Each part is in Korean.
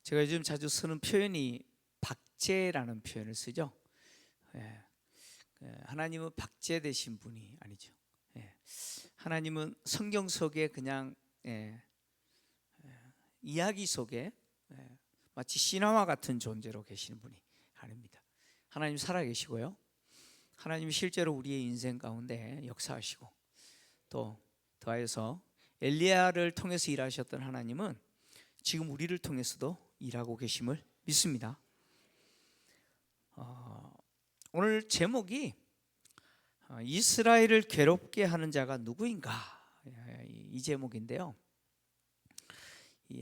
제가 요즘 자주 쓰는 표현이 박제라는 표현을 쓰죠. 예. 하나님은 박제되신 분이 아니죠. 예. 하나님은 성경 속에 그냥 이야기 속에 마치 신화와 같은 존재로 계시는 분이 아닙니다. 하나님 살아계시고요, 하나님이 실제로 우리의 인생 가운데 역사하시고, 또 더하여서 엘리야를 통해서 일하셨던 하나님은 지금 우리를 통해서도 일하고 계심을 믿습니다. 오늘 제목이 이스라엘을 괴롭게 하는 자가 누구인가, 이 제목인데요.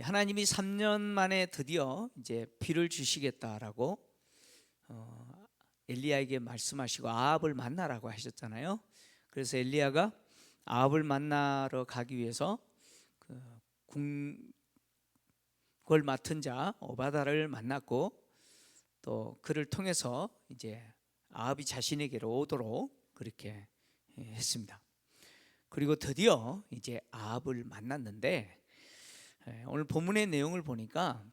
하나님이 3년 만에 드디어 이제 비를 주시겠다라고 엘리야에게 말씀하시고 아합을 만나라고 하셨잖아요. 그래서 엘리야가 아합을 만나러 가기 위해서 그걸 맡은 자 오바다를 만났고, 또 그를 통해서 이제 아합이 자신에게로 오도록 그렇게 했습니다. 그리고 드디어 이제 아합을 만났는데, 오늘 본문의 내용을 보니까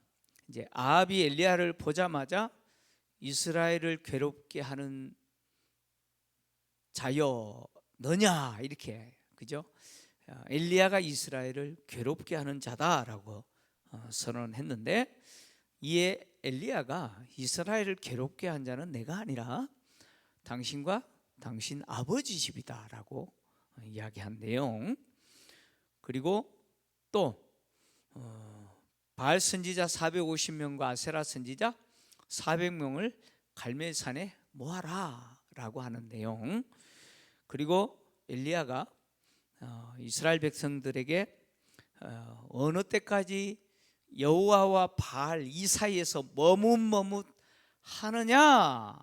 이제 아합이 엘리야를 보자마자 이스라엘을 괴롭게 하는 자여 너냐, 이렇게, 그죠? 엘리야가 이스라엘을 괴롭게 하는 자다라고 선언했는데, 이에 엘리야가 이스라엘을 괴롭게 한 자는 내가 아니라 당신과 당신 아버지 집이다라고 이야기한 내용, 그리고 또 바알 선지자 450명과 아세라 선지자 400명을 갈멜산에 모아라 라고 하는 내용, 그리고 엘리야가 이스라엘 백성들에게 어느 때까지 여호와와 바알 이 사이에서 머뭇머뭇 하느냐,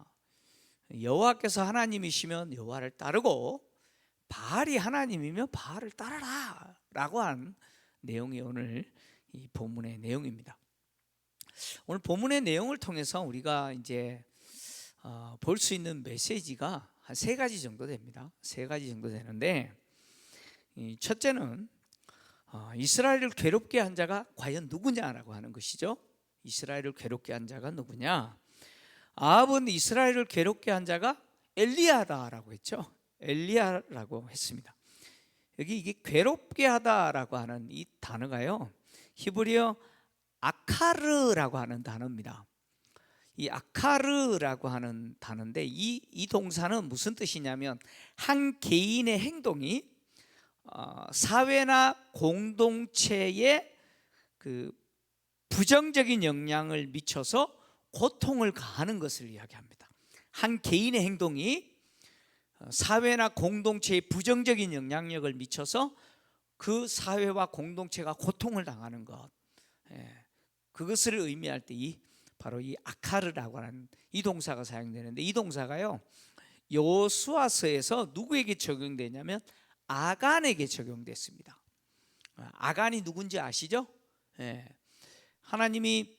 여호와께서 하나님이시면 여호와를 따르고 바알이 하나님이면 바알을 따르라 라고 한 내용이 오늘 이 본문의 내용입니다. 오늘 본문의 내용을 통해서 우리가 이제 볼 수 있는 메시지가 한 3가지 정도 됩니다. 3가지 정도 되는데, 첫째는 이스라엘을 괴롭게 한 자가 과연 누구냐라고 하는 것이죠. 이스라엘을 괴롭게 한 자가 누구냐? 아합은 이스라엘을 괴롭게 한 자가 엘리야다라고 했죠. 엘리야라고 했습니다. 여기 이게 괴롭게 하다라고 하는 이 단어가요, 히브리어 아카르라고 하는 단어입니다. 이 아카르라고 하는 단어인데, 이 동사는 무슨 뜻이냐면 한 개인의 행동이 사회나 공동체에 그 부정적인 영향을 미쳐서 고통을 가하는 것을 이야기합니다. 한 개인의 행동이 사회나 공동체에 부정적인 영향력을 미쳐서 그 사회와 공동체가 고통을 당하는 것, 그것을 의미할 때 바로 이 아카르라고 하는 이 동사가 사용되는데, 이 동사가요 여호수아서에서 누구에게 적용되냐면 아간에게 적용됐습니다. 아간이 누군지 아시죠? 하나님이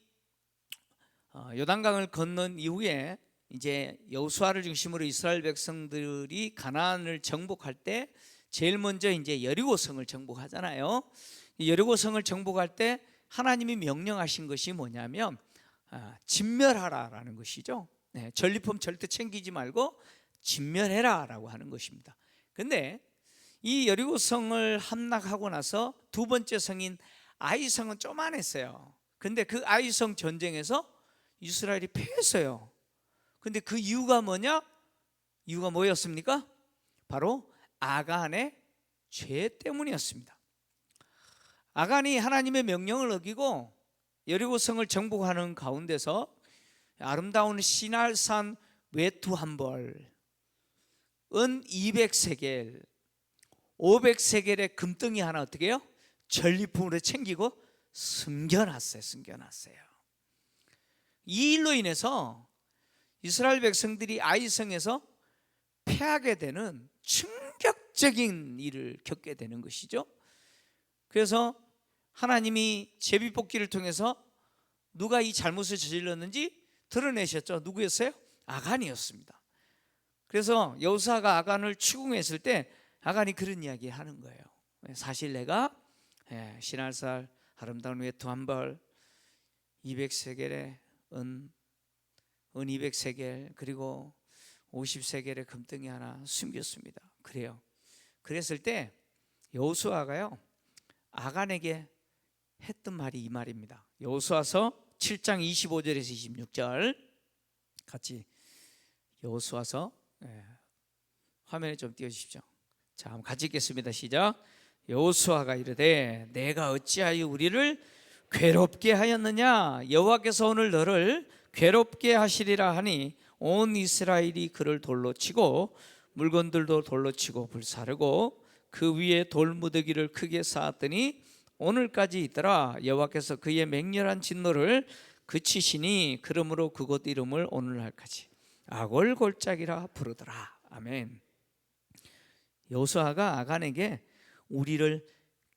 요단강을 건넌 이후에 이제 여호수아를 중심으로 이스라엘 백성들이 가나안을 정복할 때 제일 먼저 이제 여리고성을 정복하잖아요. 여리고성을 정복할 때 하나님이 명령하신 것이 뭐냐면 진멸하라라는 것이죠. 전리품 절대 챙기지 말고 진멸해라라고 하는 것입니다. 근데 이 여리고성을 함락하고 나서 두 번째 성인 아이성은 쪼만했어요. 근데 그 아이성 전쟁에서 이스라엘이 패했어요. 근데 그 이유가 뭐냐? 이유가 뭐였습니까? 바로 아간의 죄 때문이었습니다. 아간이 하나님의 명령을 어기고 여리고성을 정복하는 가운데서 아름다운 시날산 외투 한 벌, 은 200세겔, 500세겔의 금덩이 하나 어떻게 해요? 전리품으로 챙기고 숨겨놨어요. 이 일로 인해서 이스라엘 백성들이 아이성에서 패하게 되는 충격적인 일을 겪게 되는 것이죠. 그래서 하나님이 제비뽑기를 통해서 누가 이 잘못을 저질렀는지 드러내셨죠. 누구였어요? 아간이었습니다. 그래서 여호수아가 아간을 추궁했을 때 아간이 그런 이야기 하는 거예요. 사실 내가 시날살 아름다운 외투 한 벌, 200세겔의 은 200세겔 그리고 50세겔의 금덩이 하나 숨겼습니다. 그래요. 그랬을 때 여호수아가요 아간에게 했던 말이 이 말입니다. 여호수아서 7장 25절에서 26절 같이 여호수아서 화면에 좀 띄워주십시오. 자, 한번 같이 읽겠습니다. 시작. 여호수아가 이르되 내가 어찌하여 우리를 괴롭게 하였느냐? 여호와께서 오늘 너를 괴롭게 하시리라 하니 온 이스라엘이 그를 돌로 치고 물건들도 돌로 치고 불사르고 그 위에 돌무더기를 크게 쌓았더니 오늘까지 있더라. 여호와께서 그의 맹렬한 진노를 그치시니 그러므로 그곳 이름을 오늘날까지 아골골짜기라 부르더라. 아멘. 여호수아가 아간에게 우리를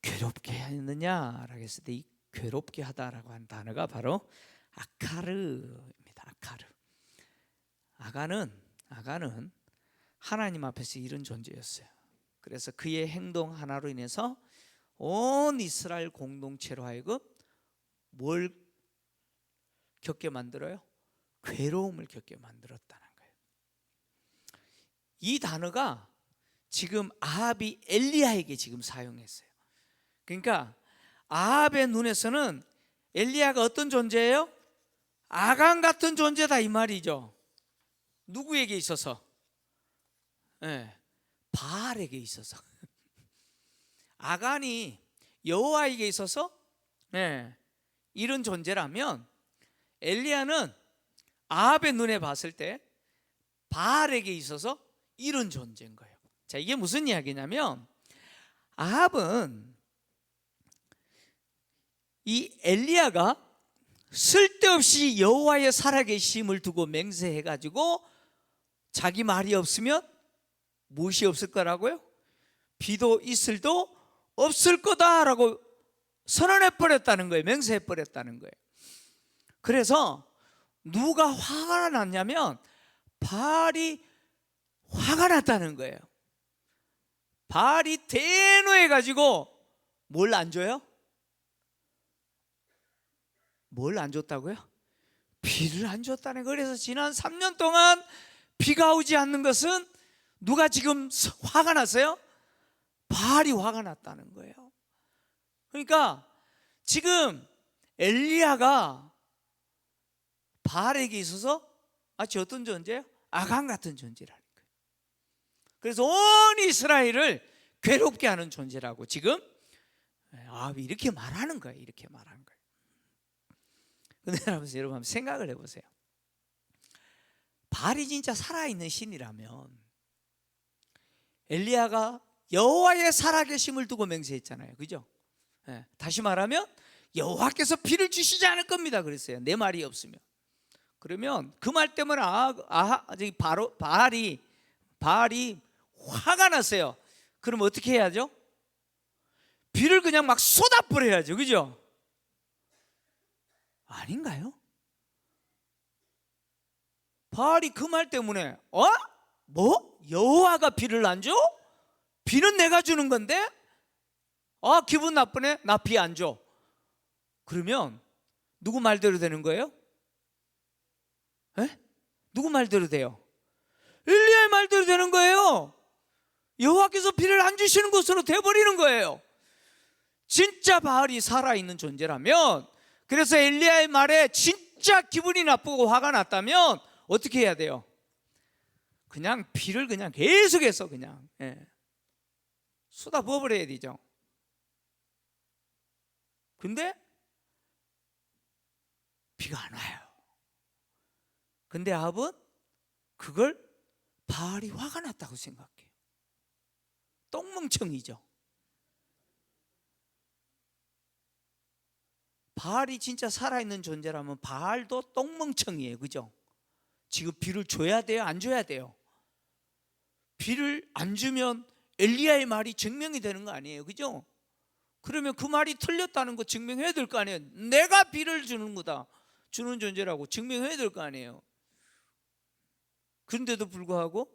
괴롭게 했느냐라고 했을 때 이 괴롭게 하다라고 한 단어가 바로 아카르입니다. 아카르. 아간은 하나님 앞에서 이런 존재였어요. 그래서 그의 행동 하나로 인해서 온 이스라엘 공동체로 하여금 뭘 겪게 만들어요? 괴로움을 겪게 만들었다는 거예요. 이 단어가 지금 아합이 엘리야에게 지금 사용했어요. 그러니까 아합의 눈에서는 엘리야가 어떤 존재예요? 아간 같은 존재다 이 말이죠. 누구에게 있어서? 바알에게 있어서. 아간이 여호와에게 있어서 이런 존재라면 엘리야는 아합의 눈에 봤을 때 바알에게 있어서 이런 존재인 거예요. 자, 이게 무슨 이야기냐면 아합은 이 엘리야가 쓸데없이 여호와의 살아계심을 두고 맹세해가지고 자기 말이 없으면 무엇이 없을 거라고요? 비도 이슬도 없을 거다라고 선언해버렸다는 거예요. 맹세해버렸다는 거예요. 그래서 누가 화가 났냐면 바알이 화가 났다는 거예요. 바알이 대노해가지고 뭘 안 줘요? 뭘 안 줬다고요? 비를 안 줬다는 거예요. 그래서 지난 3년 동안 비가 오지 않는 것은 누가 지금 화가 났어요? 바알이 화가 났다는 거예요. 그러니까 지금 엘리야가 바알에게 있어서 마치 어떤 존재예요? 아간 같은 존재라는 거예요. 그래서 온 이스라엘을 괴롭게 하는 존재라고 지금 아합이 이렇게 말하는 거예요. 이렇게 말하는 거예요. 근데 여러분 한번 생각을 해보세요. 바알이 진짜 살아있는 신이라면 엘리야가 여호와의 살아계심을 두고 맹세했잖아요. 그죠? 다시 말하면 여호와께서 비를 주시지 않을 겁니다 그랬어요. 내 말이 없으면. 그러면 그 말 때문에 바알이 화가 났어요. 그럼 어떻게 해야죠? 비를 그냥 막 쏟아버려야죠. 그죠? 아닌가요? 바알이 그 말 때문에 뭐? 여호와가 비를 안 줘? 비는 내가 주는 건데? 기분 나쁘네? 나 비 안 줘. 그러면 누구 말대로 되는 거예요? 누구 말대로 돼요? 엘리야의 말대로 되는 거예요. 여호와께서 비를 안 주시는 것으로 돼버리는 거예요. 진짜 바알이 살아있는 존재라면, 그래서 엘리야의 말에 진짜 기분이 나쁘고 화가 났다면 어떻게 해야 돼요? 그냥 비를 그냥 계속해서 그냥 쏟아 부어버려야 되죠. 근데 비가 안 와요. 근데 아합은 그걸 바알이 화가 났다고 생각해요. 똥멍청이죠. 바알이 진짜 살아있는 존재라면 바알도 똥멍청이에요. 그죠? 지금 비를 줘야 돼요? 안 줘야 돼요? 비를 안 주면 엘리야의 말이 증명이 되는 거 아니에요? 그죠? 그러면 그 말이 틀렸다는 거 증명해야 될 거 아니에요? 내가 비를 주는 거다, 주는 존재라고 증명해야 될 거 아니에요? 그런데도 불구하고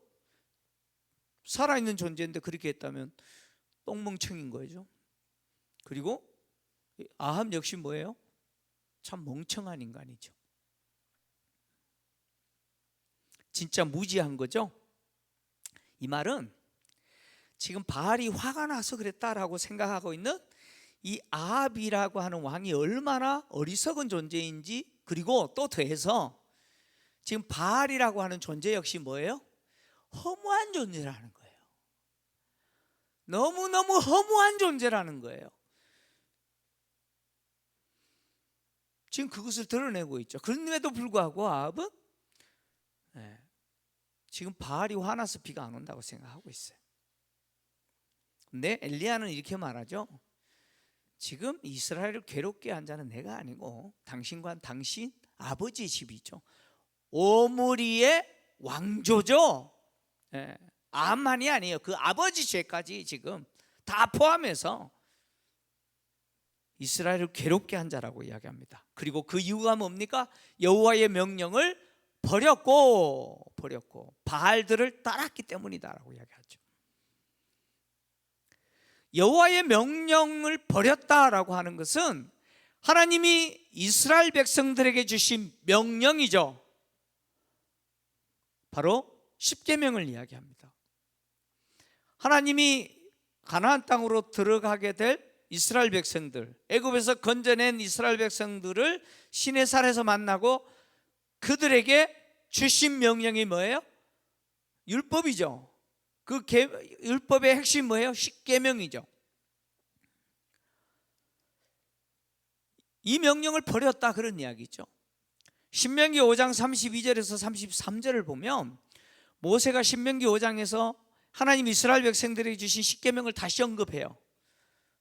살아있는 존재인데 그렇게 했다면 똥멍청인 거죠. 그리고 아합 역시 뭐예요? 참 멍청한 인간이죠. 진짜 무지한 거죠. 이 말은 지금 바알이 화가 나서 그랬다라고 생각하고 있는 이 아합이라고 하는 왕이 얼마나 어리석은 존재인지, 그리고 또 더해서 지금 바알이라고 하는 존재 역시 뭐예요? 허무한 존재라는 거예요. 너무너무 허무한 존재라는 거예요. 지금 그것을 드러내고 있죠. 그럼에도 불구하고 아합은 지금 바알이 화나서 비가 안 온다고 생각하고 있어요. 근데 엘리야는 이렇게 말하죠. 지금 이스라엘을 괴롭게 한 자는 내가 아니고 당신과 당신 아버지 집이죠. 오므리의 왕조죠. 아합만이 아니에요. 그 아버지 죄까지 지금 다 포함해서 이스라엘을 괴롭게 한 자라고 이야기합니다. 그리고 그 이유가 뭡니까? 여호와의 명령을 버렸고 바알들을 따랐기 때문이다라고 이야기하죠. 여호와의 명령을 버렸다라고 하는 것은 하나님이 이스라엘 백성들에게 주신 명령이죠. 바로 십계명을 이야기합니다. 하나님이 가나안 땅으로 들어가게 될 이스라엘 백성들, 애굽에서 건져낸 이스라엘 백성들을 시내산에서 만나고 그들에게 주신 명령이 뭐예요? 율법이죠. 그 율법의 핵심 뭐예요? 십계명이죠. 이 명령을 버렸다, 그런 이야기죠. 신명기 5장 32절에서 33절을 보면 모세가 신명기 5장에서 하나님 이스라엘 백성들에게 주신 십계명을 다시 언급해요.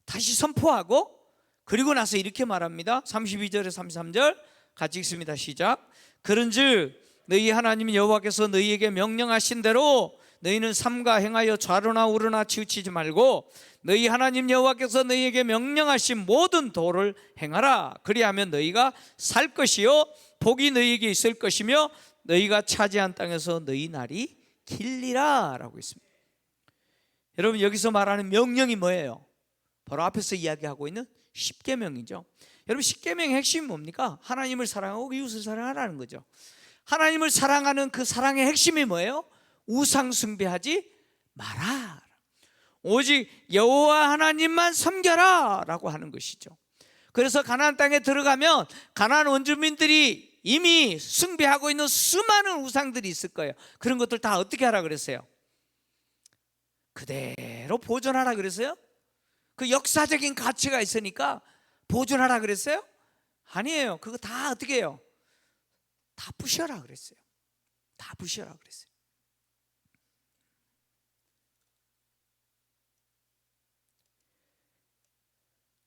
다시 선포하고, 그리고 나서 이렇게 말합니다. 32절에 33절 같이 읽습니다. 시작. 그런즉 너희 하나님 여호와께서 너희에게 명령하신 대로 너희는 삼가 행하여 좌로나 우로나 치우치지 말고 너희 하나님 여호와께서 너희에게 명령하신 모든 도를 행하라. 그리하면 너희가 살 것이요 복이 너희에게 있을 것이며 너희가 차지한 땅에서 너희 날이 길리라 라고 있습니다. 여러분, 여기서 말하는 명령이 뭐예요? 바로 앞에서 이야기하고 있는 십계명이죠. 여러분, 십계명의 핵심이 뭡니까? 하나님을 사랑하고 이웃을 사랑하라는 거죠. 하나님을 사랑하는 그 사랑의 핵심이 뭐예요? 우상 숭배하지 마라. 오직 여호와 하나님만 섬겨라 라고 하는 것이죠. 그래서 가나안 땅에 들어가면 가나안 원주민들이 이미 숭배하고 있는 수많은 우상들이 있을 거예요. 그런 것들 다 어떻게 하라 그랬어요? 그대로 보존하라 그랬어요? 그 역사적인 가치가 있으니까 보존하라 그랬어요? 아니에요. 그거 다 어떻게 해요? 다 부셔라 그랬어요. 다 부셔라 그랬어요.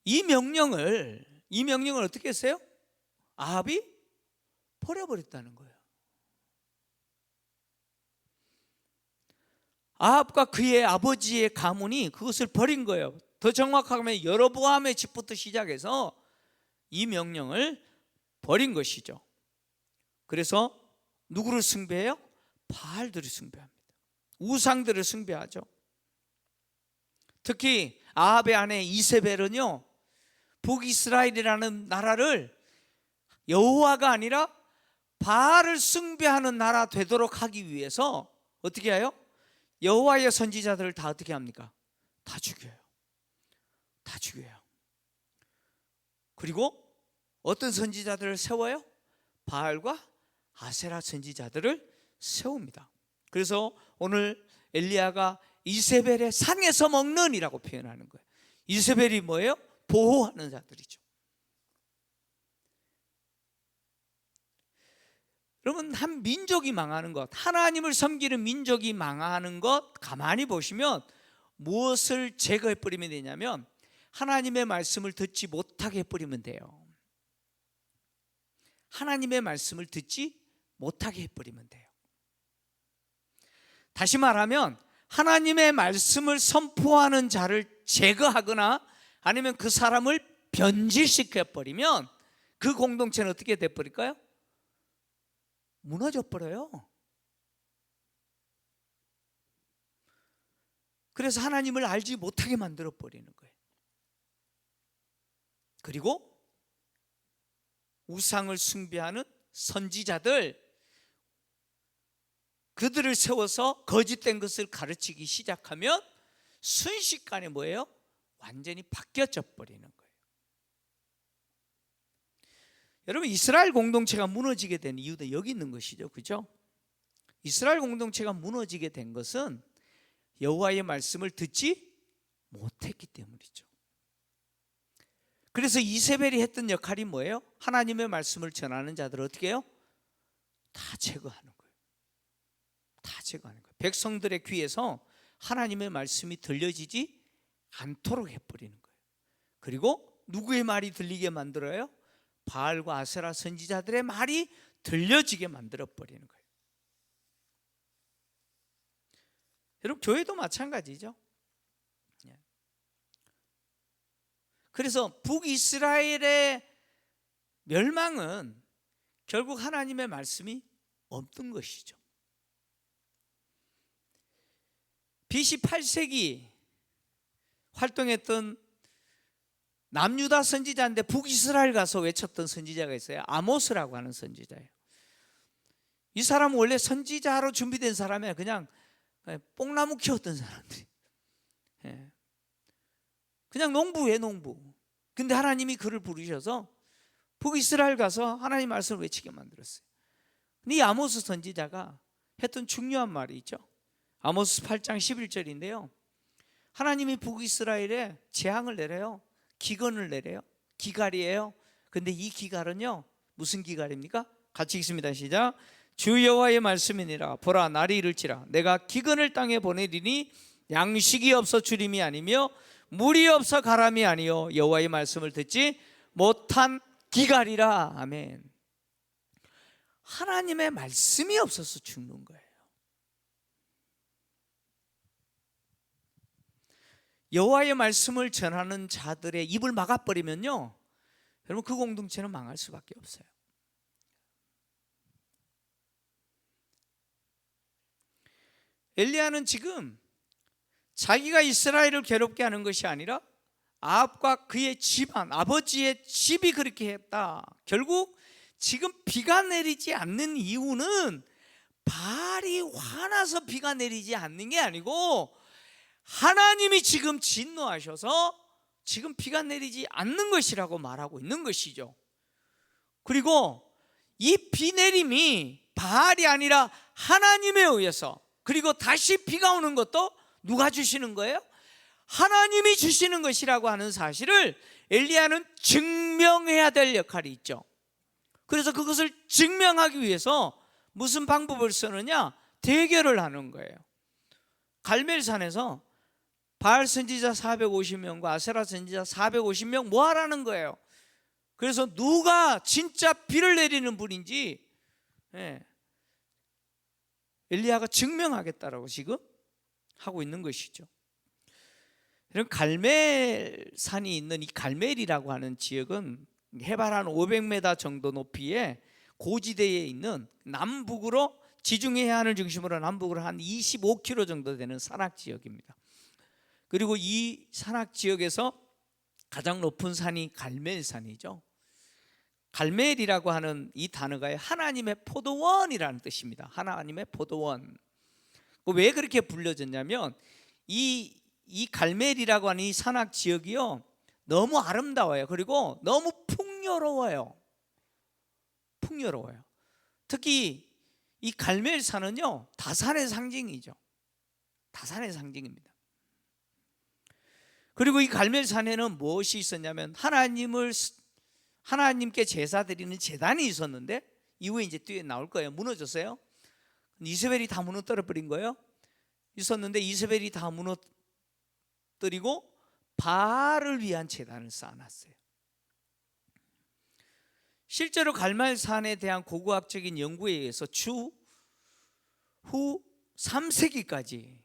이 명령을 어떻게 했어요? 아합이 버려버렸다는 거예요. 아합과 그의 아버지의 가문이 그것을 버린 거예요. 더 정확하게 여로보암의 집부터 시작해서 이 명령을 버린 것이죠. 그래서 누구를 숭배해요? 바알들을 숭배합니다. 우상들을 숭배하죠. 특히 아합의 아내 이세벨은요, 북이스라엘이라는 나라를 여호와가 아니라 바알을 숭배하는 나라 되도록 하기 위해서 어떻게 해요? 여호와의 선지자들을 다 어떻게 합니까? 다 죽여요. 다 죽여요. 그리고 어떤 선지자들을 세워요? 바알과 아세라 선지자들을 세웁니다. 그래서 오늘 엘리야가 이세벨의 상에서 먹는 이라고 표현하는 거예요. 이세벨이 뭐예요? 보호하는 자들이죠. 여러분, 한 민족이 망하는 것, 하나님을 섬기는 민족이 망하는 것 가만히 보시면 무엇을 제거해버리면 되냐면 하나님의 말씀을 듣지 못하게 해버리면 돼요. 하나님의 말씀을 듣지 못하게 해버리면 돼요. 다시 말하면 하나님의 말씀을 선포하는 자를 제거하거나 아니면 그 사람을 변질시켜버리면 그 공동체는 어떻게 돼버릴까요? 무너져 버려요. 그래서 하나님을 알지 못하게 만들어 버리는 거예요. 그리고 우상을 숭배하는 선지자들, 그들을 세워서 거짓된 것을 가르치기 시작하면 순식간에 뭐예요? 완전히 바뀌어져 버리는 거예요. 여러분, 이스라엘 공동체가 무너지게 된 이유도 여기 있는 것이죠. 그죠? 이스라엘 공동체가 무너지게 된 것은 여호와의 말씀을 듣지 못했기 때문이죠. 그래서 이세벨이 했던 역할이 뭐예요? 하나님의 말씀을 전하는 자들을 어떻게 해요? 다 제거하는 거예요. 다 제거하는 거예요. 백성들의 귀에서 하나님의 말씀이 들려지지 않도록 해버리는 거예요. 그리고 누구의 말이 들리게 만들어요? 바알과 아세라 선지자들의 말이 들려지게 만들어버리는 거예요. 여러분, 교회도 마찬가지죠. 그래서 북이스라엘의 멸망은 결국 하나님의 말씀이 없는 것이죠. BC 8세기 활동했던 남유다 선지자인데 북이스라엘 가서 외쳤던 선지자가 있어요. 아모스라고 하는 선지자예요. 이 사람은 원래 선지자로 준비된 사람이에요. 그냥 뽕나무 키웠던 사람들이, 그냥 농부예요, 농부. 근데 하나님이 그를 부르셔서 북이스라엘 가서 하나님 말씀을 외치게 만들었어요. 근데 이 아모스 선지자가 했던 중요한 말이 있죠. 아모스 8장 11절인데요 하나님이 북이스라엘에 재앙을 내려요. 기근을 내려요. 기갈이에요. 근데 이 기갈은요, 무슨 기갈입니까? 같이 읽습니다. 시작. 주 여호와의 말씀이니라. 보라, 날이 이를지라 내가 기근을 땅에 보내리니 양식이 없어 주림이 아니며 물이 없어 가람이 아니요 여호와의 말씀을 듣지 못한 기갈이라. 아멘. 하나님의 말씀이 없어서 죽는 거예요. 여호와의 말씀을 전하는 자들의 입을 막아버리면요, 여러분, 그 공동체는 망할 수밖에 없어요. 엘리야는 지금 자기가 이스라엘을 괴롭게 하는 것이 아니라 아합과 그의 집안, 아버지의 집이 그렇게 했다. 결국 지금 비가 내리지 않는 이유는 바알이 화나서 비가 내리지 않는 게 아니고 하나님이 지금 진노하셔서 지금 비가 내리지 않는 것이라고 말하고 있는 것이죠. 그리고 이 비 내림이 바알이 아니라 하나님에 의해서, 그리고 다시 비가 오는 것도 누가 주시는 거예요? 하나님이 주시는 것이라고 하는 사실을 엘리야는 증명해야 될 역할이 있죠. 그래서 그것을 증명하기 위해서 무슨 방법을 쓰느냐? 대결을 하는 거예요. 갈멜산에서 바알 선지자 450명과 아세라 선지자 450명 모아라는 거예요. 그래서 누가 진짜 비를 내리는 분인지 엘리야가 증명하겠다라고 지금 하고 있는 것이죠. 이런 갈멜산이 있는 이 갈멜이라고 하는 지역은 해발 한 500m 정도 높이의 고지대에 있는 남북으로, 지중해 해안을 중심으로 남북으로 한 25km 정도 되는 산악 지역입니다. 그리고 이 산악 지역에서 가장 높은 산이 갈멜산이죠. 갈멜이라고 하는 이 단어가 하나님의 포도원이라는 뜻입니다. 하나님의 포도원. 왜 그렇게 불려졌냐면 이 갈멜이라고 하는 이 산악 지역이요, 너무 아름다워요. 그리고 너무 풍요로워요. 풍요로워요. 특히 이 갈멜산은요, 다산의 상징이죠. 다산의 상징입니다. 그리고 이 갈멜산에는 무엇이 있었냐면 하나님께 제사 드리는 제단이 있었는데, 이후에 이제 뒤에 나올 거예요. 무너졌어요. 이세벨이 다 무너뜨려 버린 거예요. 있었는데 이세벨이 다 무너뜨리고 바알을 위한 제단을 쌓아놨어요. 실제로 갈멜산에 대한 고고학적인 연구에 의해서 추후 3세기까지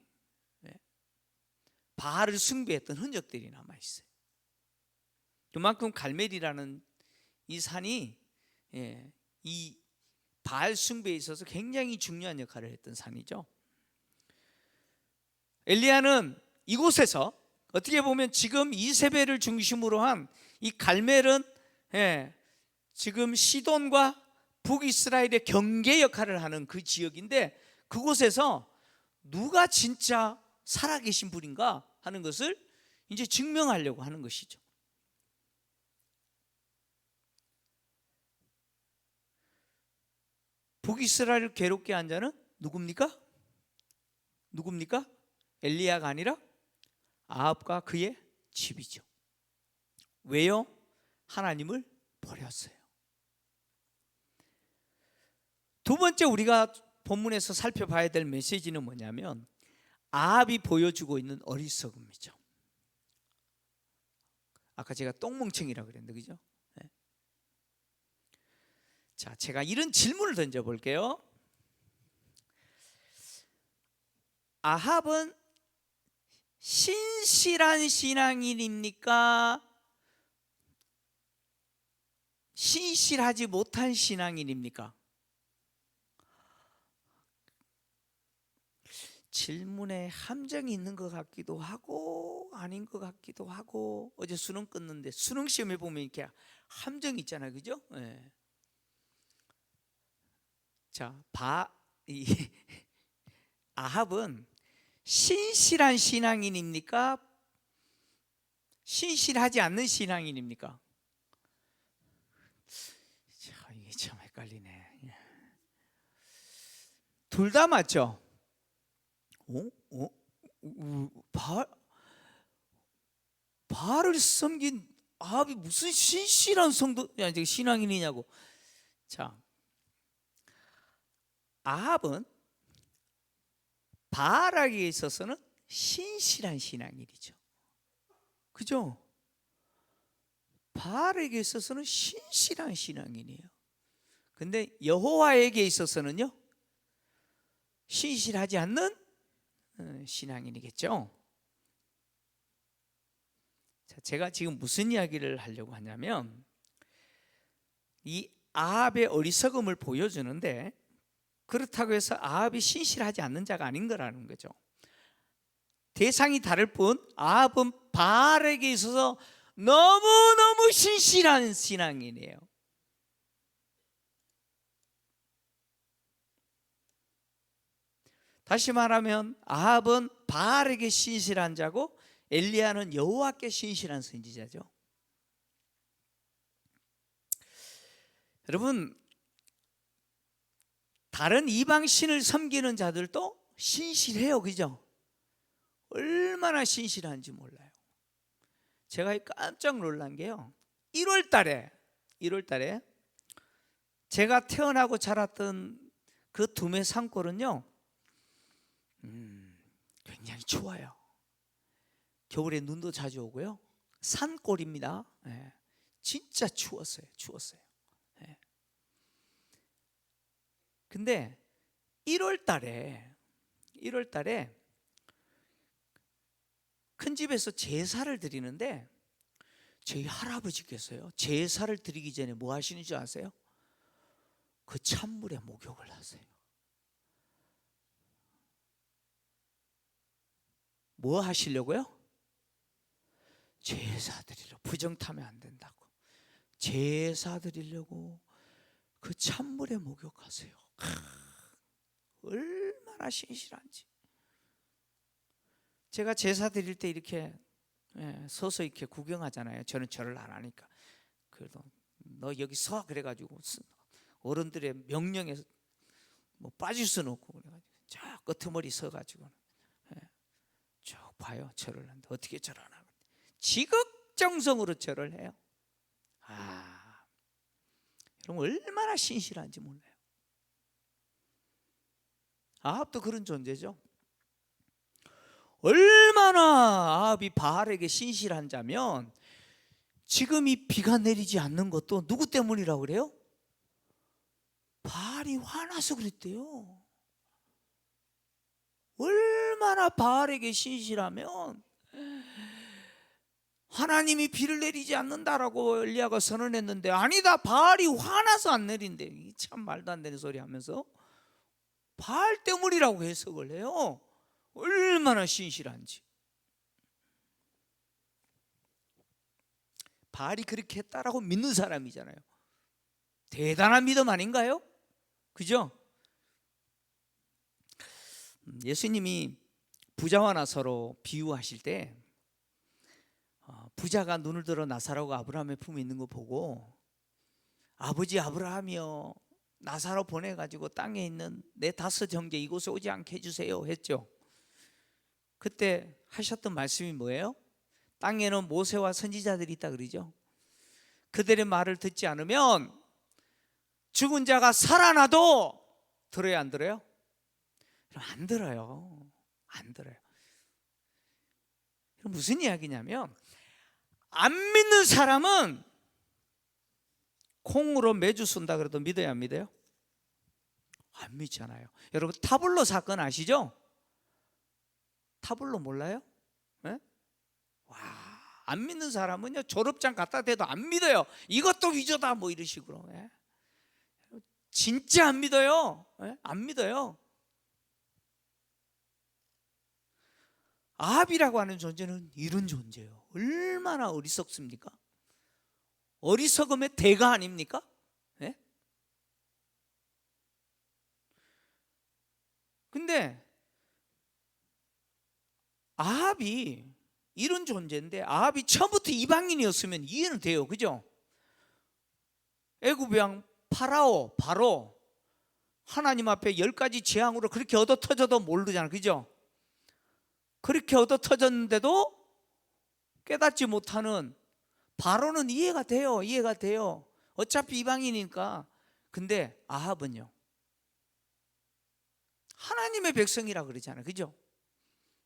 바알을 숭배했던 흔적들이 남아있어요. 그만큼 갈멜이라는 이 산이 이 바알 숭배에 있어서 굉장히 중요한 역할을 했던 산이죠. 엘리야는 이곳에서 어떻게 보면 지금 이세벨을 중심으로 한 이 갈멜은 지금 시돈과 북이스라엘의 경계 역할을 하는 그 지역인데, 그곳에서 누가 진짜 살아계신 분인가 하는 것을 이제 증명하려고 하는 것이죠. 북이스라엘을 괴롭게 한 자는 누굽니까? 누굽니까? 엘리야가 아니라 아합과 그의 집이죠. 왜요? 하나님을 버렸어요. 두 번째 우리가 본문에서 살펴봐야 될 메시지는 뭐냐면, 아합이 보여주고 있는 어리석음이죠. 아까 제가 똥멍청이라고 그랬는데, 그죠? 네. 자, 제가 이런 질문을 던져볼게요. 아합은 신실한 신앙인입니까? 신실하지 못한 신앙인입니까? 질문에 함정이 있는 것 같기도 하고 아닌 것 같기도 하고, 어제 수능 끝났는데 수능 시험에 보면 이렇게 함정이 있잖아요, 그죠? 네. 자, 아합은 신실한 신앙인입니까? 신실하지 않는 신앙인입니까? 자, 이게 참 헷갈리네. 둘 다 맞죠? 바알을 섬긴 아합이 무슨 신실한 신앙인이냐고. 자, 아합은 바알에게 있어서는 신실한 신앙인이죠, 그죠? 바알에게 있어서는 신실한 신앙인이에요. 근데 여호와에게 있어서는요, 신실하지 않는 신앙인이겠죠. 자, 제가 지금 무슨 이야기를 하려고 하냐면, 이 아합의 어리석음을 보여주는데, 그렇다고 해서 아합이 신실하지 않는 자가 아닌 거라는 거죠. 대상이 다를 뿐 아합은 바알에게 있어서 너무너무 신실한 신앙인이에요. 다시 말하면 아합은 바알에게 신실한 자고 엘리야는 여호와께 신실한 선지자죠. 여러분, 다른 이방 신을 섬기는 자들도 신실해요, 그죠? 얼마나 신실한지 몰라요. 제가 깜짝 놀란 게요, 1월 달에 제가 태어나고 자랐던 그 두메 산골은요, 굉장히 추워요. 겨울에 눈도 자주 오고요. 산골입니다. 네. 진짜 추웠어요. 네. 근데 1월 달에 큰 집에서 제사를 드리는데, 저희 할아버지께서요, 제사를 드리기 전에 뭐 하시는 줄 아세요? 그 찬물에 목욕을 하세요. 뭐 하시려고요? 제사 드리려. 부정 타면 안 된다고. 제사 드리려고 그 찬물에 목욕하세요. 얼마나 신실한지. 제가 제사 드릴 때 이렇게 서서 이렇게 구경하잖아요. 저는 절을 안 하니까. 그래도 너 여기 서 그래가지고 어른들의 명령에 뭐 빠질 수는 없고, 그래가지고 저 끄트머리 서가지고 쭉 봐요. 절을 하는데 어떻게 절을 하나. 지극정성으로 절을 해요. 여러분, 얼마나 신실한지 몰라요. 아합도 그런 존재죠. 얼마나 아합이 바알에게 신실한 자면, 지금 이 비가 내리지 않는 것도 누구 때문이라고 그래요? 바알이 화나서 그랬대요. 얼마나 바알에게 신실하면, 하나님이 비를 내리지 않는다라고 엘리야가 선언했는데, 아니다, 바알이 화나서 안 내린대. 참 말도 안 되는 소리 하면서 바알 때문이라고 해석을 해요. 얼마나 신실한지. 바알이 그렇게 했다라고 믿는 사람이잖아요. 대단한 믿음 아닌가요? 그죠? 예수님이 부자와 나사로 비유하실 때 부자가 눈을 들어 나사로가 아브라함의 품에 있는 거 보고 아버지 아브라함이여, 나사로 보내가지고 땅에 있는 내 5 형제 이곳에 오지 않게 해주세요 했죠. 그때 하셨던 말씀이 뭐예요? 땅에는 모세와 선지자들이 있다 그러죠. 그들의 말을 듣지 않으면 죽은 자가 살아나도 들어요, 안 들어요? 안 들어요. 안 들어요. 무슨 이야기냐면, 안 믿는 사람은 콩으로 매주 쓴다 그래도 믿어요, 안 믿어요? 안 믿잖아요. 여러분 타블로 사건 아시죠? 타블로 몰라요? 네? 와, 안 믿는 사람은요, 졸업장 갖다 대도 안 믿어요. 이것도 위조다 뭐 이런 식으로. 예? 진짜 안 믿어요. 예? 안 믿어요. 아합이라고 하는 존재는 이런 존재예요. 얼마나 어리석습니까? 어리석음의 대가 아닙니까? 예? 근데 아합이 이런 존재인데, 아합이 처음부터 이방인이었으면 이해는 돼요. 그죠? 애굽 왕 파라오 바로 하나님 앞에 10가지 재앙으로 그렇게 얻어터져도 모르잖아. 그죠? 그렇게 얻어터졌는데도 깨닫지 못하는 바로는 이해가 돼요. 이해가 돼요. 어차피 이방인이니까. 근데 아합은요, 하나님의 백성이라 그러잖아요. 그죠?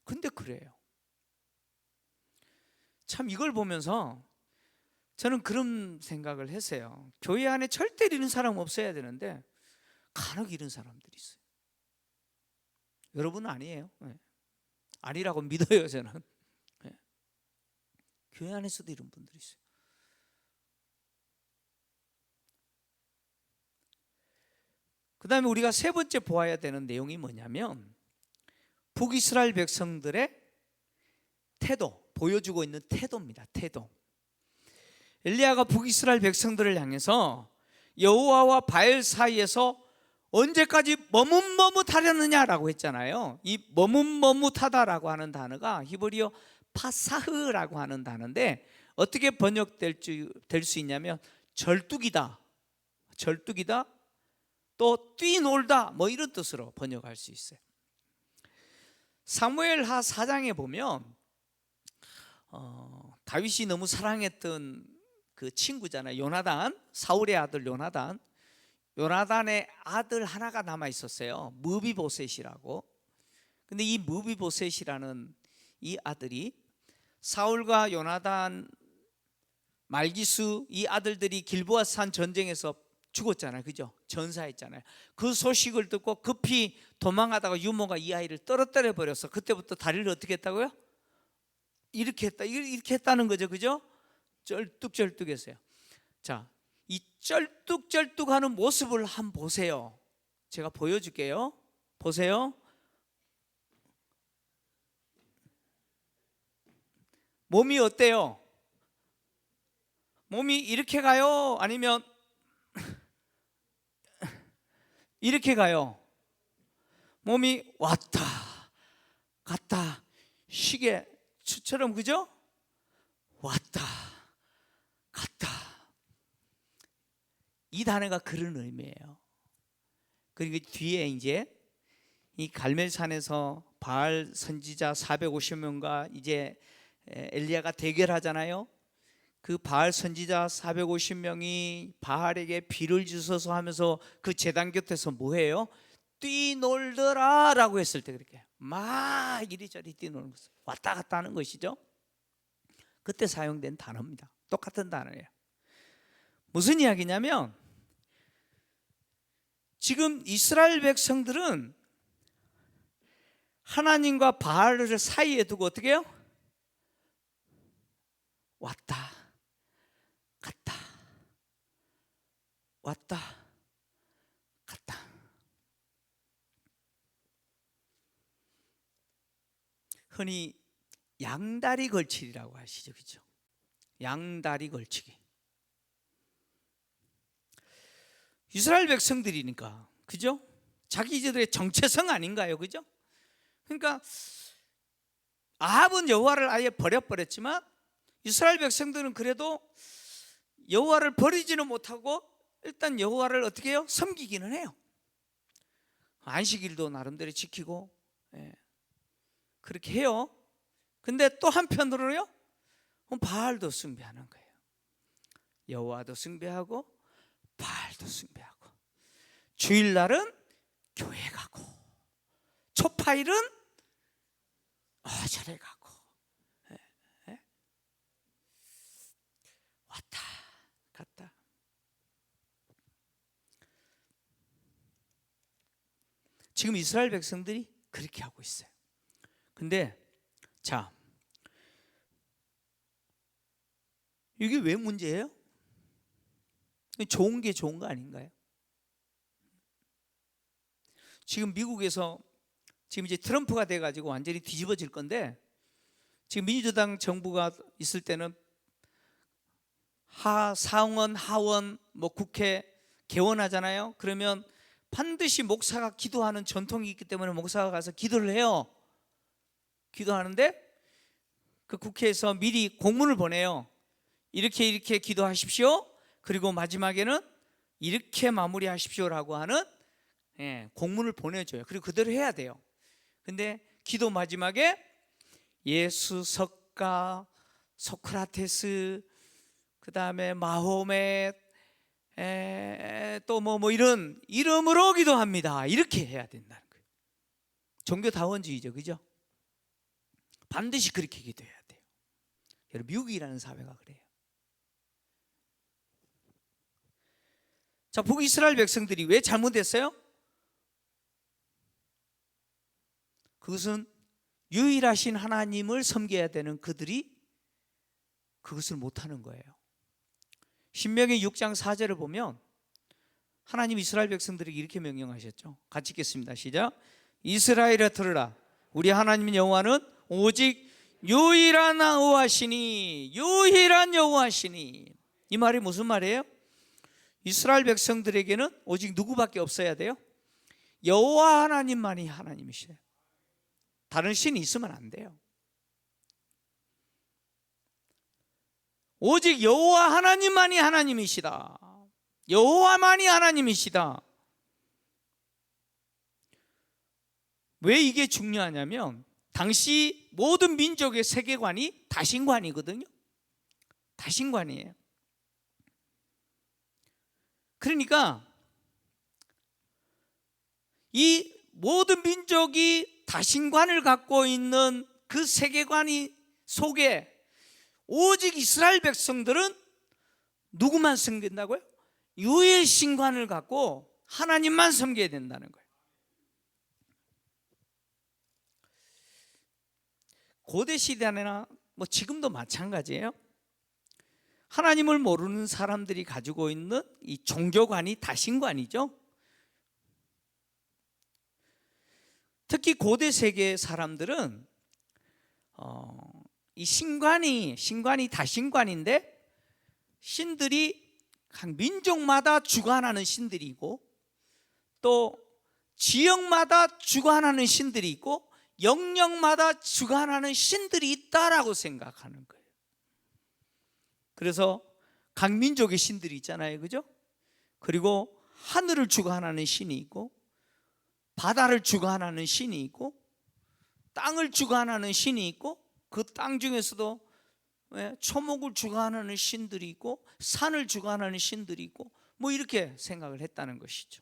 근데 그래요. 참 이걸 보면서 저는 그런 생각을 했어요. 교회 안에 절대 이런 사람 없어야 되는데 간혹 이런 사람들이 있어요. 여러분은 아니에요. 네. 아니라고 믿어요, 저는. 네. 교회 안에서도 이런 분들이 있어요. 그 다음에 우리가 세 번째 보아야 되는 내용이 뭐냐면, 북이스라엘 백성들의 태도, 보여주고 있는 태도입니다. 태도. 엘리야가 북이스라엘 백성들을 향해서 여호와와 바알 사이에서 언제까지 머뭇머뭇하려느냐라고 했잖아요. 이 머뭇머뭇하다라고 하는 단어가 히브리어 파사흐라고 하는 단어인데, 어떻게 번역될 수 있냐면 절뚝이다, 절뚝이다, 또 뛰놀다 뭐 이런 뜻으로 번역할 수 있어요. 사무엘하 4장에 보면 다윗이 너무 사랑했던 그 친구잖아요. 요나단, 사울의 아들 요나단. 요나단의 아들 하나가 남아 있었어요. 무비보셋이라고. 근데 이 무비보셋이라는 이 아들이 사울과 요나단, 말기수 이 아들들이 길보아 산 전쟁에서 죽었잖아요. 그죠? 전사했잖아요. 그 소식을 듣고 급히 도망가다가 유모가 이 아이를 떨어뜨려 버렸어. 그때부터 다리를 어떻게 했다고요? 이렇게 했다. 이렇게 했다는 거죠. 그죠? 쩔뚝쩔뚝했어요. 자, 이 쩔뚝쩔뚝하는 모습을 한번 보세요. 제가 보여줄게요. 보세요. 몸이 어때요? 몸이 이렇게 가요? 아니면 이렇게 가요? 몸이 왔다 갔다 시계처럼, 그죠? 왔다 갔다. 이 단어가 그런 의미예요. 그리고 뒤에 이제 이 갈멜산에서 바알 선지자 450명과 이제 엘리야가 대결하잖아요. 그 바알 선지자 450명이 바알에게 비를 주소서 하면서 그 제단 곁에서 뭐해요? 뛰놀더라 라고 했을 때 그렇게 막 이리저리 뛰노는 것을 왔다 갔다 하는 것이죠. 그때 사용된 단어입니다. 똑같은 단어예요. 무슨 이야기냐면, 지금 이스라엘 백성들은 하나님과 바알을 사이에 두고 어떻게 해요? 왔다 갔다 왔다 갔다. 흔히 양다리 걸치기라고 하시죠. 그렇죠? 양다리 걸치기. 이스라엘 백성들이니까, 그죠? 자기들의 정체성 아닌가요, 그죠? 그러니까 아합은 여호와를 아예 버려버렸지만 이스라엘 백성들은 그래도 여호와를 버리지는 못하고 일단 여호와를 어떻게 해요? 섬기기는 해요. 안식일도 나름대로 지키고, 그렇게 해요. 근데 또 한편으로요, 바알도 숭배하는 거예요. 여호와도 숭배하고 바알도 숭배하고, 주일날은 교회 가고 초파일은 절에 가고, 왔다 갔다. 지금 이스라엘 백성들이 그렇게 하고 있어요. 근데 자, 이게 왜 문제예요? 좋은 게 좋은 거 아닌가요? 지금 미국에서 지금 이제 트럼프가 돼가지고 완전히 뒤집어질 건데, 지금 민주당 정부가 있을 때는 상원, 하원, 국회 개원하잖아요. 그러면 반드시 목사가 기도하는 전통이 있기 때문에 목사가 가서 기도를 해요. 기도하는데 그 국회에서 미리 공문을 보내요. 이렇게 이렇게 기도하십시오. 그리고 마지막에는 이렇게 마무리하십시오라고 하는 공문을 보내줘요. 그리고 그대로 해야 돼요. 근데 기도 마지막에 예수, 석가, 소크라테스, 그 다음에 마호멧, 또 뭐 이런 이름으로 기도합니다, 이렇게 해야 된다는 거예요. 종교다원주의죠, 그죠? 반드시 그렇게 기도해야 돼요. 여러분, 미국이라는 사회가 그래요. 자, 북이스라엘 백성들이 왜 잘못했어요? 그것은 유일하신 하나님을 섬겨야 되는 그들이 그것을 못하는 거예요. 신명기 6장 4절을 보면 하나님 이스라엘 백성들에게 이렇게 명령하셨죠. 같이 읽겠습니다. 시작. 이스라엘아 들으라. 우리 하나님 여호와는 오직 유일한 여호와시니, 유일한 여호와시니. 이 말이 무슨 말이에요? 이스라엘 백성들에게는 오직 누구밖에 없어야 돼요? 여호와 하나님만이 하나님이시래요. 다른 신이 있으면 안 돼요. 오직 여호와 하나님만이 하나님이시다. 여호와만이 하나님이시다. 왜 이게 중요하냐면 당시 모든 민족의 세계관이 다신관이거든요. 다신관이에요. 그러니까 이 모든 민족이 다신관을 갖고 있는 그 세계관이 속에 오직 이스라엘 백성들은 누구만 섬긴다고요? 유일신관을 갖고 하나님만 섬겨야 된다는 거예요. 고대 시대나 지금도 마찬가지예요. 하나님을 모르는 사람들이 가지고 있는 이 종교관이 다신관이죠. 특히 고대 세계 사람들은 이 신관이 다신관인데, 신들이 각 민족마다 주관하는 신들이 있고, 또 지역마다 주관하는 신들이 있고, 영역마다 주관하는 신들이 있다라고 생각하는 거예요. 그래서 각 민족의 신들이 있잖아요, 그죠? 그리고 하늘을 주관하는 신이 있고, 바다를 주관하는 신이 있고, 땅을 주관하는 신이 있고, 그 땅 중에서도 초목을 주관하는 신들이 있고, 산을 주관하는 신들이 있고, 이렇게 생각을 했다는 것이죠.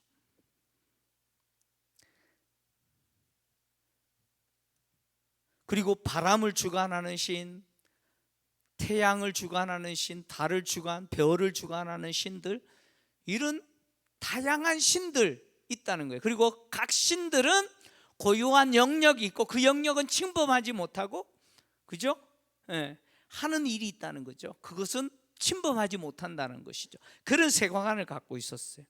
그리고 바람을 주관하는 신, 태양을 주관하는 신, 달을 별을 주관하는 신들, 이런 다양한 신들 있다는 거예요. 그리고 각 신들은 고유한 영역이 있고, 그 영역은 침범하지 못하고, 그죠? 하는 일이 있다는 거죠. 그것은 침범하지 못한다는 것이죠. 그런 세계관을 갖고 있었어요.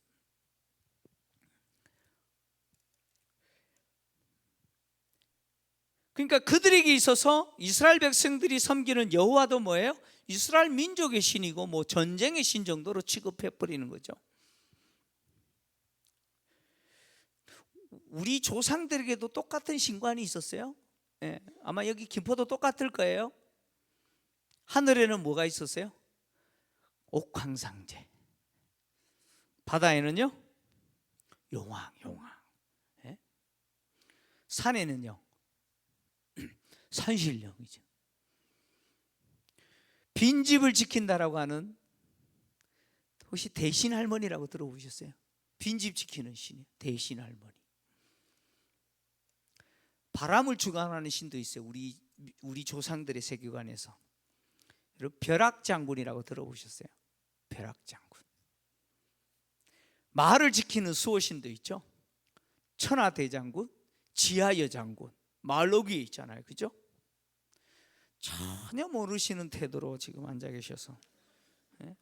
그러니까 그들에게 있어서 이스라엘 백성들이 섬기는 여호와도 뭐예요? 이스라엘 민족의 신이고 전쟁의 신 정도로 취급해 버리는 거죠. 우리 조상들에게도 똑같은 신관이 있었어요. 예, 아마 여기 김포도 똑같을 거예요. 하늘에는 뭐가 있었어요? 옥황상제. 바다에는요 용왕. 예? 산에는요 산신령이죠. 빈집을 지킨다라고 하는, 혹시 대신 할머니라고 들어보셨어요? 빈집 지키는 신이에요. 대신 할머니. 바람을 주관하는 신도 있어요. 우리 조상들의 세계관에서. 여러분 벼락장군이라고 들어보셨어요? 벼락장군. 마을을 지키는 수호신도 있죠. 천하대장군, 지하여장군. 마을 어귀에 있잖아요, 그죠? 전혀 모르시는 태도로 지금 앉아 계셔서. 네?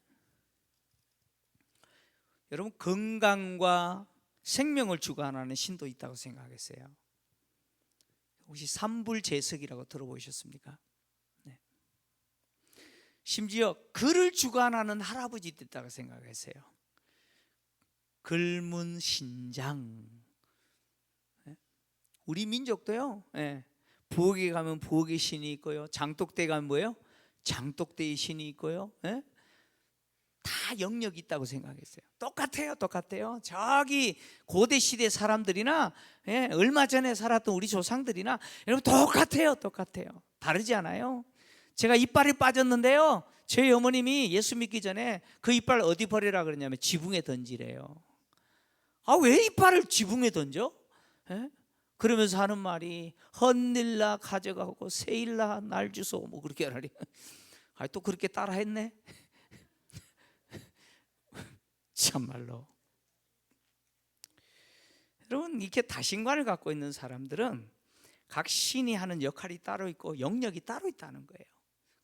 여러분 건강과 생명을 주관하는 신도 있다고 생각했어요. 혹시 삼불제석이라고 들어보셨습니까? 네. 심지어 글을 주관하는 할아버지도 있다고 생각했어요. 글문신장. 네. 우리 민족도요, 네. 부엌에 가면 부엌의 신이 있고요, 장독대에 가면 뭐예요? 장독대의 신이 있고요, 네? 다 영역이 있다고 생각했어요. 똑같아요. 저기 고대 시대 사람들이나, 예, 얼마 전에 살았던 우리 조상들이나 여러분 똑같아요. 다르지 않아요. 제가 이빨이 빠졌는데요, 저희 어머님이 예수 믿기 전에 그 이빨 어디 버리라 그러냐면 지붕에 던지래요. 아, 왜 이빨을 지붕에 던져? 예? 그러면서 하는 말이 헛일나 가져가고 새일나 날 주소, 뭐 그렇게 하라니. 아, 또 그렇게 따라했네. 참말로. 여러분 이렇게 다신관을 갖고 있는 사람들은 각 신이 하는 역할이 따로 있고 영역이 따로 있다는 거예요.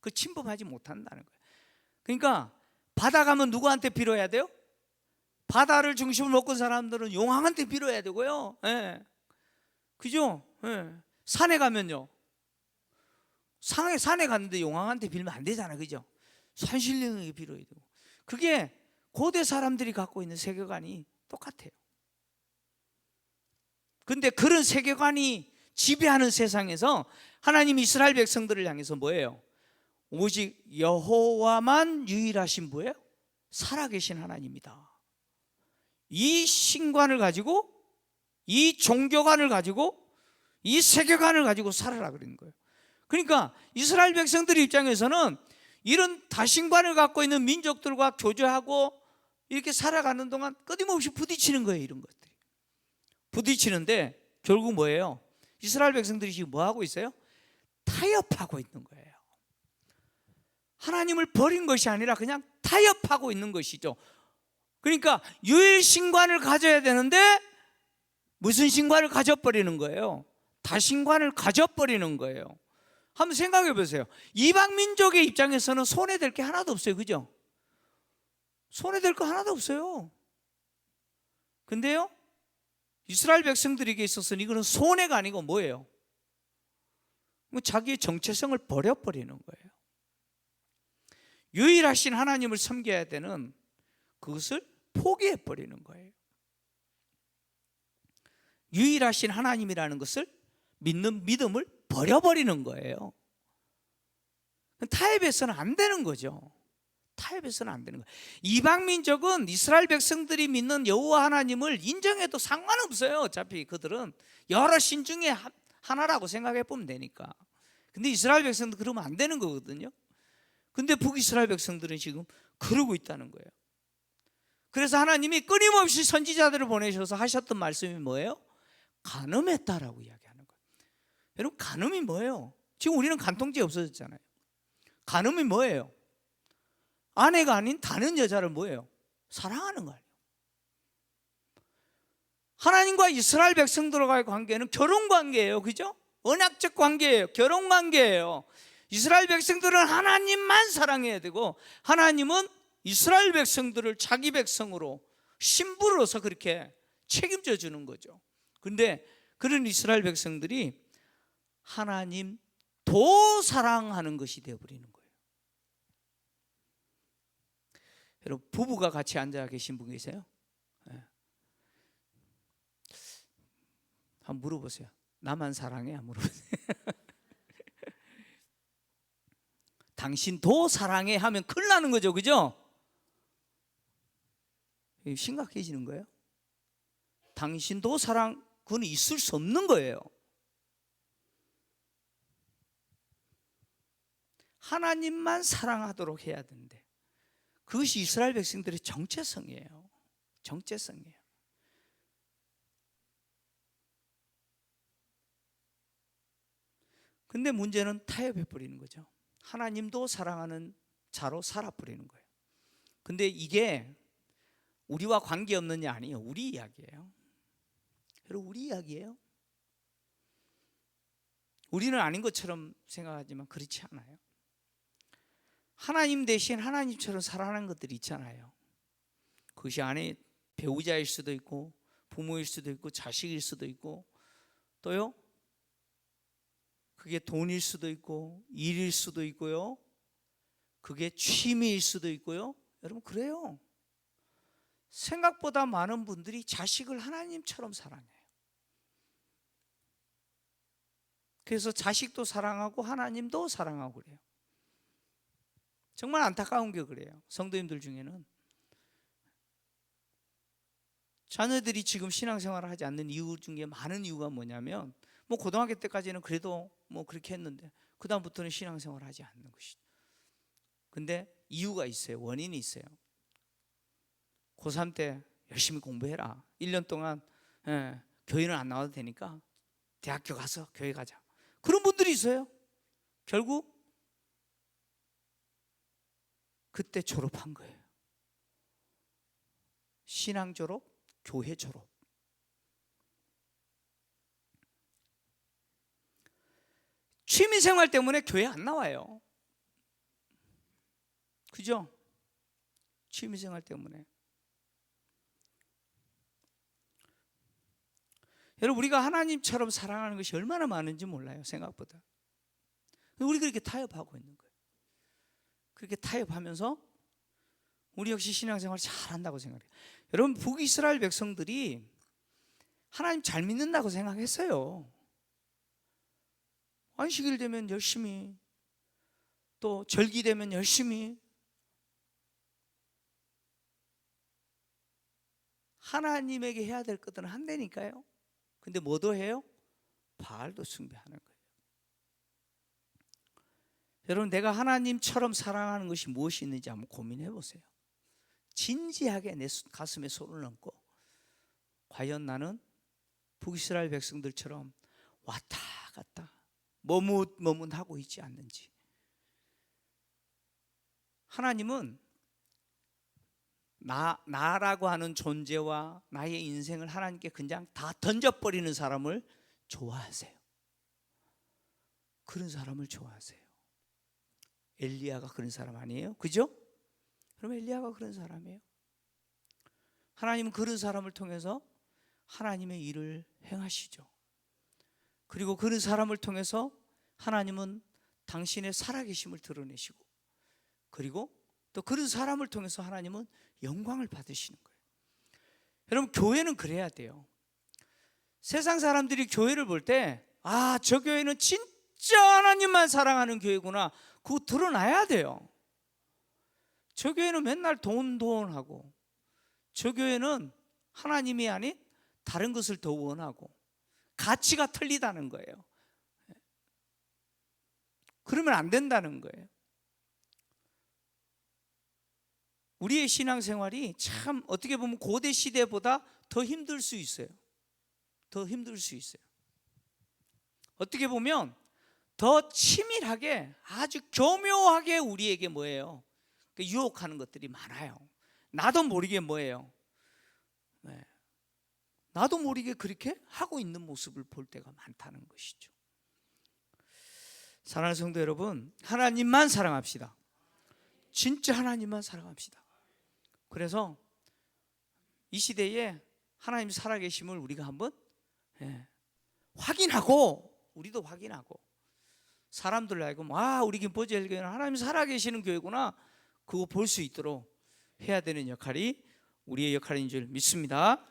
그 침범하지 못한다는 거예요. 그러니까 바다 가면 누구한테 빌어야 돼요? 바다를 중심으로 먹고 사람들은 용왕한테 빌어야 되고요. 예. 그죠? 예. 산에 가면요, 산에 갔는데 용왕한테 빌면 안 되잖아요, 그죠? 산신령에게 빌어야 되고. 그게 고대 사람들이 갖고 있는 세계관이 똑같아요. 근데 그런 세계관이 지배하는 세상에서 하나님 이스라엘 백성들을 향해서 뭐예요? 오직 여호와만 유일하신 뭐예요? 살아계신 하나님이다. 이 신관을 가지고, 이 종교관을 가지고, 이 세계관을 가지고 살아라 그러는 거예요. 그러니까 이스라엘 백성들 입장에서는 이런 다신관을 갖고 있는 민족들과 교제하고 이렇게 살아가는 동안 끊임없이 부딪히는 거예요. 이런 것들이 부딪히는데 결국 뭐예요? 이스라엘 백성들이 지금 뭐 하고 있어요? 타협하고 있는 거예요. 하나님을 버린 것이 아니라 그냥 타협하고 있는 것이죠. 그러니까 유일신관을 가져야 되는데 무슨 신관을 가져버리는 거예요? 다신관을 가져버리는 거예요. 한번 생각해 보세요. 이방 민족의 입장에서는 손해될 게 하나도 없어요, 그죠? 손해될 거 하나도 없어요. 근데요, 이스라엘 백성들에게 있어서는 이거는 손해가 아니고 뭐예요? 자기의 정체성을 버려버리는 거예요. 유일하신 하나님을 섬겨야 되는 그것을 포기해버리는 거예요. 유일하신 하나님이라는 것을 믿는 믿음을 버려버리는 거예요. 타협해서는 안 되는 거죠. 타협해서는 안 되는 거예요. 이방 민족은 이스라엘 백성들이 믿는 여호와 하나님을 인정해도 상관없어요. 어차피 그들은 여러 신 중에 하나라고 생각해 보면 되니까. 근데 이스라엘 백성들 그러면 안 되는 거거든요. 근데 북이스라엘 백성들은 지금 그러고 있다는 거예요. 그래서 하나님이 끊임없이 선지자들을 보내셔서 하셨던 말씀이 뭐예요? 간음했다라고 이야기하는 거예요. 여러분 간음이 뭐예요? 지금 우리는 간통죄 없어졌잖아요. 간음이 뭐예요? 아내가 아닌 다른 여자를 뭐예요? 사랑하는 거예요. 하나님과 이스라엘 백성들과의 관계는 결혼 관계예요. 그죠? 언약적 관계예요. 결혼 관계예요. 이스라엘 백성들은 하나님만 사랑해야 되고 하나님은 이스라엘 백성들을 자기 백성으로 신부로서 그렇게 책임져 주는 거죠. 근데 그런 이스라엘 백성들이 하나님 더 사랑하는 것이 되어버리는 거예요. 여러분 부부가 같이 앉아 계신 분 계세요? 네. 한번 물어보세요. 나만 사랑해? 한번 물어보세요. 당신도 사랑해 하면 큰일 나는 거죠, 그죠? 심각해지는 거예요. 당신도 사랑, 그건 있을 수 없는 거예요. 하나님만 사랑하도록 해야 되는데, 그것이 이스라엘 백성들의 정체성이에요. 정체성이에요. 근데 문제는 타협해 버리는 거죠. 하나님도 사랑하는 자로 살아버리는 거예요. 근데 이게 우리와 관계없느냐? 아니에요. 우리 이야기예요. 여러분, 우리 이야기예요. 우리는 아닌 것처럼 생각하지만 그렇지 않아요. 하나님 대신 하나님처럼 살아가는 것들이 있잖아요. 그것이 안에 배우자일 수도 있고, 부모일 수도 있고, 자식일 수도 있고, 또요, 그게 돈일 수도 있고, 일일 수도 있고요, 그게 취미일 수도 있고요. 여러분, 그래요. 생각보다 많은 분들이 자식을 하나님처럼 사랑해요. 그래서 자식도 사랑하고 하나님도 사랑하고 그래요. 정말 안타까운 게 그래요. 성도님들 중에는 자녀들이 지금 신앙생활을 하지 않는 이유 중에 많은 이유가 뭐냐면, 뭐 고등학교 때까지는 그래도 뭐 그렇게 했는데 그 다음부터는 신앙생활을 하지 않는 것이죠. 근데 이유가 있어요. 원인이 있어요. 고3 때 열심히 공부해라. 1년 동안 교회는 안 나와도 되니까 대학교 가서 교회 가자. 그런 분들이 있어요. 결국 그때 졸업한 거예요. 신앙 졸업, 교회 졸업. 취미생활 때문에 교회 안 나와요. 그죠? 취미생활 때문에. 여러분, 우리가 하나님처럼 사랑하는 것이 얼마나 많은지 몰라요. 생각보다. 우리 그렇게 타협하고 있는 거예요. 그렇게 타협하면서 우리 역시 신앙생활 잘한다고 생각해요. 여러분, 북이스라엘 백성들이 하나님 잘 믿는다고 생각했어요. 안식일 되면 열심히, 또 절기 되면 열심히. 하나님에게 해야 될 것들은 한다니까요. 근데 뭐도 해요? 바알도 숭배하는 거예요. 여러분, 내가 하나님처럼 사랑하는 것이 무엇이 있는지 한번 고민해 보세요. 진지하게 내 가슴에 손을 얹고, 과연 나는 북이스라엘 백성들처럼 왔다 갔다 머뭇머뭇하고 있지 않는지. 하나님은 나라고 하는 존재와 나의 인생을 하나님께 그냥 다 던져버리는 사람을 좋아하세요. 그런 사람을 좋아하세요. 엘리야가 그런 사람 아니에요? 그죠? 그럼 엘리야가 그런 사람이에요. 하나님은 그런 사람을 통해서 하나님의 일을 행하시죠. 그리고 그런 사람을 통해서 하나님은 당신의 살아계심을 드러내시고, 그리고 또 그런 사람을 통해서 하나님은 영광을 받으시는 거예요. 여러분, 교회는 그래야 돼요. 세상 사람들이 교회를 볼 때, 아, 저 교회는 진짜 하나님만 사랑하는 교회구나, 그거 드러나야 돼요. 저 교회는 맨날 돈 하고, 저 교회는 하나님이 아닌 다른 것을 더 원하고, 가치가 틀리다는 거예요. 그러면 안 된다는 거예요. 우리의 신앙생활이 참 어떻게 보면 고대 시대보다 더 힘들 수 있어요. 더 힘들 수 있어요. 어떻게 보면 더 치밀하게, 아주 교묘하게 우리에게 뭐예요? 유혹하는 것들이 많아요. 나도 모르게 뭐예요? 나도 모르게 그렇게 하고 있는 모습을 볼 때가 많다는 것이죠. 사랑하는 성도 여러분, 하나님만 사랑합시다. 진짜 하나님만 사랑합시다. 그래서 이 시대에 하나님 살아계심을 우리가 한번 확인하고, 우리도 확인하고, 사람들 알고, 아, 우리 김포제일교회는 하나님 살아계시는 교회구나, 그거 볼 수 있도록 해야 되는 역할이 우리의 역할인 줄 믿습니다.